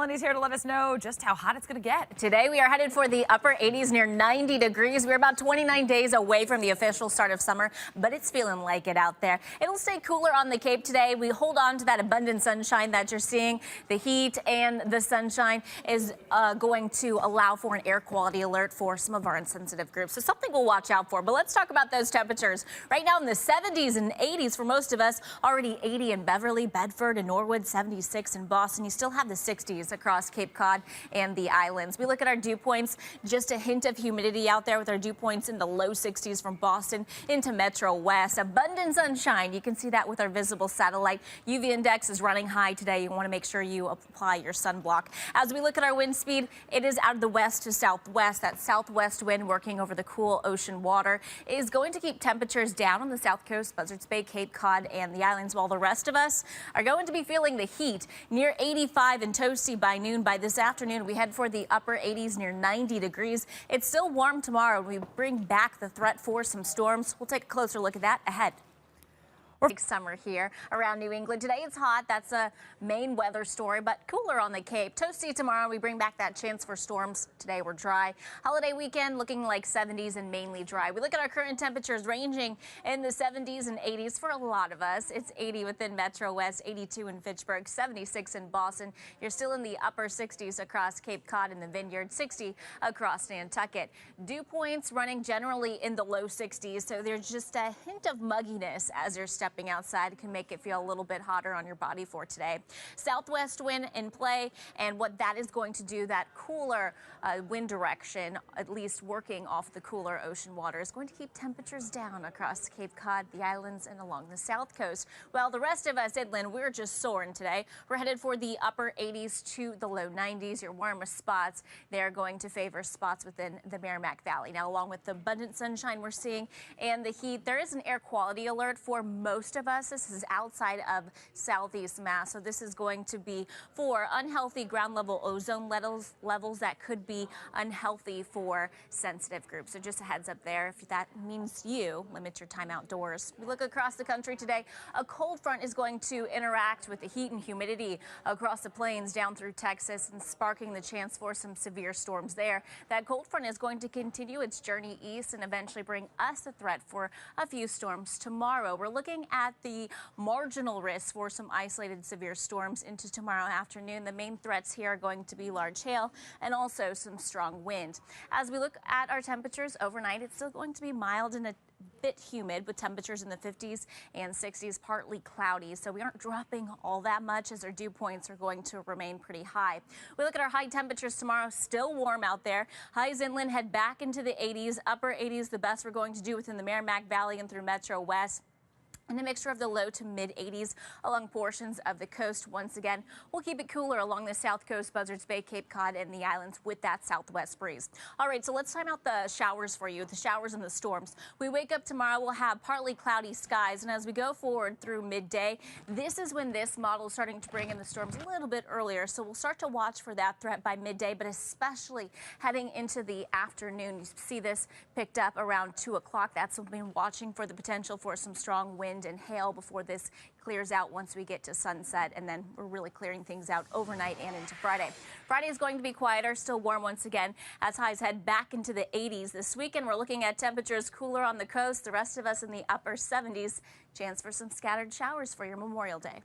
Melanie's here to let us know just how hot it's going to get. Today we are headed for the upper 80s, near 90 degrees. We're about 29 days away from the official start of summer, but it's feeling like it out there. It'll stay cooler on the Cape today. We hold on to that abundant sunshine that you're seeing. The heat and the sunshine is going to allow for an air quality alert for some of our insensitive groups. So something we'll watch out for. But let's talk about those temperatures. Right now in the 70s and 80s for most of us, already 80 in Beverly, Bedford, and Norwood, 76 in Boston. You still have the 60s across Cape Cod and the islands. We look at our dew points, just a hint of humidity out there with our dew points in the low 60s from Boston into Metro West. Abundant sunshine. You can see that with our visible satellite. UV index is running high today. You want to make sure you apply your sunblock. As we look at our wind speed, it is out of the west to southwest. That southwest wind working over the cool ocean water is going to keep temperatures down on the south coast, Buzzards Bay, Cape Cod, and the islands, while the rest of us are going to be feeling the heat near 85 and toasty by noon. By this afternoon, we head for the upper 80s near 90 degrees. It's still warm tomorrow. We bring back the threat for some storms. We'll take a closer look at that ahead. Summer here around New England. Today it's hot. That's a main weather story, but cooler on the Cape. Toasty tomorrow. We bring back that chance for storms. Today we're dry. Holiday weekend looking like 70s and mainly dry. We look at our current temperatures ranging in the 70s and 80s for a lot of us. It's 80 within Metro West, 82 in Fitchburg, 76 in Boston. You're still in the upper 60s across Cape Cod and the Vineyard, 60 across Nantucket. Dew points running generally in the low 60s, so there's just a hint of mugginess as you're stepping outside. It can make it feel a little bit hotter on your body for today. Southwest wind in play, and what that is going to do, that cooler wind direction, at least working off the cooler ocean water, is going to keep temperatures down across Cape Cod, the islands, and along the south coast. Well, the rest of us inland, we're just soaring today. We're headed for the upper 80s to the low 90s. Your warmest spots, they're going to favor spots within the Merrimack Valley. Now, along with the abundant sunshine we're seeing and the heat, there is an air quality alert for most of us. This is outside of southeast Mass, so this is going to be for unhealthy ground level ozone levels that could be unhealthy for sensitive groups. So just a heads up there. If that means you limit your time outdoors. We look across the country today. A cold front is going to interact with the heat and humidity across the plains down through Texas and sparking the chance for some severe storms there. That cold front is going to continue its journey east and eventually bring us a threat for a few storms tomorrow. We're looking at the marginal risk for some isolated severe storms into tomorrow afternoon. The main threats here are going to be large hail and also some strong wind. As we look at our temperatures overnight, it's still going to be mild and a bit humid with temperatures in the 50s and 60s, partly cloudy. So we aren't dropping all that much as our dew points are going to remain pretty high. We look at our high temperatures tomorrow, still warm out there. Highs inland head back into the 80s, upper 80s, the best we're going to do within the Merrimack Valley and through Metro West. And a mixture of the low to mid 80s along portions of the coast. Once again, we'll keep it cooler along the south coast, Buzzards Bay, Cape Cod, and the islands with that southwest breeze. All right, so let's time out the showers for you, the showers and the storms. We wake up tomorrow, we'll have partly cloudy skies, and as we go forward through midday, this is when this model is starting to bring in the storms a little bit earlier. So we'll start to watch for that threat by midday, but especially heading into the afternoon. You see this picked up around 2 o'clock. That's when we've been watching for the potential for some strong wind and hail before this clears out once we get to sunset, and then we're really clearing things out overnight and into Friday. Friday is going to be quieter, still warm once again as highs head back into the 80s. This weekend we're looking at temperatures cooler on the coast, the rest of us in the upper 70s. Chance for some scattered showers for your Memorial Day.